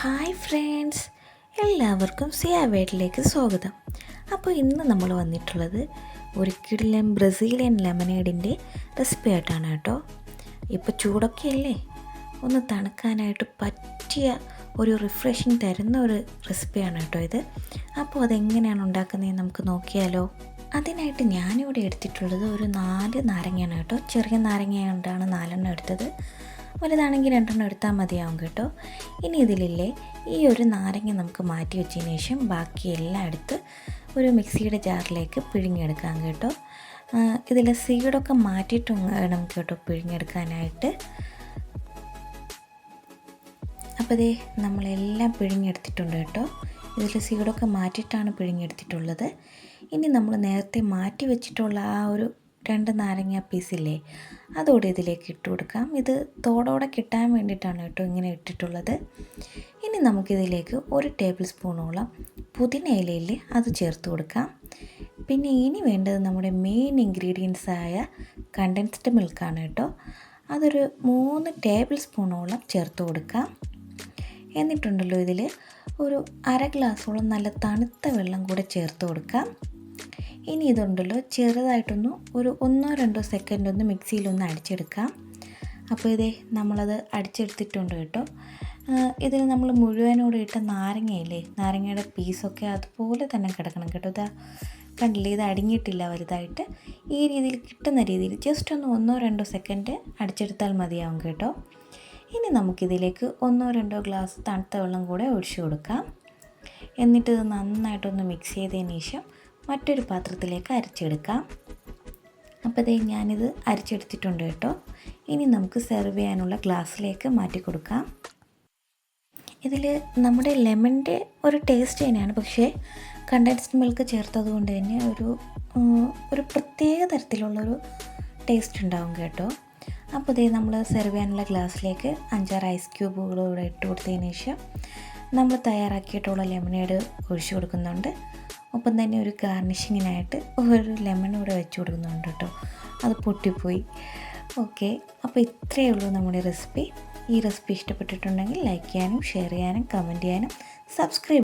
Hi friends, എല്ലാവർക്കും സിയ വീട്ടിലേക്ക് സ്വാഗതം. അപ്പോൾ ഇന്ന് നമ്മൾ വന്നിട്ടുള്ളത് ഒരു കിടിലൻ ബ്രസീലിയൻ ലെമനേഡിൻ്റെ റെസിപ്പി ആയിട്ടാണ് കേട്ടോ. ഇപ്പോൾ ചൂടൊക്കെ അല്ലേ, ഒന്ന് തണുക്കാനായിട്ട് പറ്റിയ ഒരു റിഫ്രഷിങ് തരുന്ന ഒരു റെസിപ്പിയാണ് കേട്ടോ ഇത്. അപ്പോൾ അതെങ്ങനെയാണ് ഉണ്ടാക്കുന്നതെന്ന് നമുക്ക് നോക്കിയാലോ. അതിനായിട്ട് ഞാനിവിടെ എടുത്തിട്ടുള്ളത് ഒരു 4 നാരങ്ങയാണ് കേട്ടോ. ചെറിയ നാരങ്ങ കൊണ്ടാണ് 4 എടുത്തത്. വലുതാണെങ്കിൽ 2 എടുത്താൽ മതിയാവും കേട്ടോ. ഇനി ഇതിലില്ലേ ഈ ഒരു നാരങ്ങ നമുക്ക് മാറ്റി വെച്ചതിന് ശേഷം ബാക്കിയെല്ലാം എടുത്ത് ഒരു മിക്സിയുടെ ജാറിലേക്ക് പിഴിഞ്ഞെടുക്കാം കേട്ടോ. ഇതിൽ സീഡൊക്കെ മാറ്റിയിട്ട് വേണം കേട്ടോ പിഴിഞ്ഞെടുക്കാനായിട്ട്. അപ്പോൾ ഇതേ നമ്മളെല്ലാം പിഴിഞ്ഞെടുത്തിട്ടുണ്ട് കേട്ടോ. ഇതിൽ സീഡൊക്കെ മാറ്റിയിട്ടാണ് പിഴിഞ്ഞെടുത്തിട്ടുള്ളത്. ഇനി നമ്മൾ നേരത്തെ മാറ്റി വെച്ചിട്ടുള്ള ആ ഒരു 2 നാരങ്ങ പീസില്ലേ, അതോടെ ഇതിലേക്ക് ഇട്ട് കൊടുക്കാം. ഇത് തോടോടെ കിട്ടാൻ വേണ്ടിയിട്ടാണ് കേട്ടോ ഇങ്ങനെ ഇട്ടിട്ടുള്ളത്. ഇനി നമുക്കിതിലേക്ക് 1 ടേബിൾ സ്പൂണോളം പുതിന ഇലയില്ലേ അത് ചേർത്ത് കൊടുക്കാം. പിന്നെ ഇനി വേണ്ടത് നമ്മുടെ മെയിൻ ഇൻഗ്രീഡിയൻസായ കണ്ടൻസ്ഡ് മിൽക്കാണ് കേട്ടോ. അതൊരു 3 ടേബിൾ സ്പൂണോളം ചേർത്ത് കൊടുക്കാം. എന്നിട്ടുണ്ടല്ലോ ഇതിൽ ഒരു 1/2 ഗ്ലാസ്സോളം നല്ല തണുത്ത വെള്ളം കൂടെ ചേർത്ത് കൊടുക്കാം. ഇനി ഇതുണ്ടല്ലോ ചെറുതായിട്ടൊന്ന് ഒരു 1-2 സെക്കൻഡ് ഒന്ന് മിക്സിയിലൊന്ന് അടിച്ചെടുക്കാം. അപ്പോൾ ഇതേ നമ്മളത് അടിച്ചെടുത്തിട്ടുണ്ട് കേട്ടോ. ഇതിൽ നമ്മൾ മുഴുവനോടെ ഇട്ട നാരങ്ങയില്ലേ, നാരങ്ങയുടെ പീസൊക്കെ അതുപോലെ തന്നെ കിടക്കണം കേട്ടോ. ഇതാ കണ്ടില്ലേ, ഇത് അടിഞ്ഞിട്ടില്ല വലുതായിട്ട്. ഈ രീതിയിൽ കിട്ടുന്ന രീതിയിൽ ജസ്റ്റ് ഒന്ന് 1-2 സെക്കൻഡ് അടിച്ചെടുത്താൽ മതിയാവും കേട്ടോ. ഇനി നമുക്കിതിലേക്ക് 1-2 ഗ്ലാസ് തണുത്ത വെള്ളം കൂടെ ഒഴിച്ചു കൊടുക്കാം. എന്നിട്ടിത് നന്നായിട്ടൊന്ന് മിക്സ് ചെയ്തതിന് ശേഷം മറ്റൊരു പാത്രത്തിലേക്ക് അരച്ചെടുക്കാം. അപ്പോൾ ഇതേ ഞാനിത് അരച്ചെടുത്തിട്ടുണ്ട് കേട്ടോ. ഇനി നമുക്ക് സെർവ് ചെയ്യാനുള്ള ഗ്ലാസ്സിലേക്ക് മാറ്റി കൊടുക്കാം. ഇതിൽ നമ്മുടെ ലെമണിൻ്റെ ഒരു ടേസ്റ്റ് തന്നെയാണ്, പക്ഷേ കണ്ടൻസ്ഡ് മിൽക്ക് ചേർത്തത് കൊണ്ട് തന്നെ ഒരു പ്രത്യേക തരത്തിലുള്ളൊരു ടേസ്റ്റ് ഉണ്ടാവും കേട്ടോ. അപ്പോൾ ഇതേ നമ്മൾ സെർവ് ചെയ്യാനുള്ള ഗ്ലാസ്സിലേക്ക് 5-6 ഐസ് ക്യൂബുകളൂടെ ഇട്ട് കൊടുത്തതിന് ശേഷം നമ്മൾ തയ്യാറാക്കിയിട്ടുള്ള ലെമണേഡ് ഒഴിച്ചു കൊടുക്കുന്നുണ്ട്. ഒപ്പം തന്നെ ഒരു ഗാർണിഷിങ്ങിനായിട്ട് ഒരു ലെമൺ കൂടെ വെച്ച് കൊടുക്കുന്നുണ്ട് കേട്ടോ. അത് പൊട്ടിപ്പോയി. ഓക്കെ, അപ്പോൾ ഇത്രയേ ഉള്ളൂ നമ്മുടെ റെസിപ്പി. ഈ റെസിപ്പി ഇഷ്ടപ്പെട്ടിട്ടുണ്ടെങ്കിൽ ലൈക്ക് ചെയ്യാനും ഷെയർ ചെയ്യാനും കമൻറ്റ് ചെയ്യാനും സബ്സ്ക്രൈബ്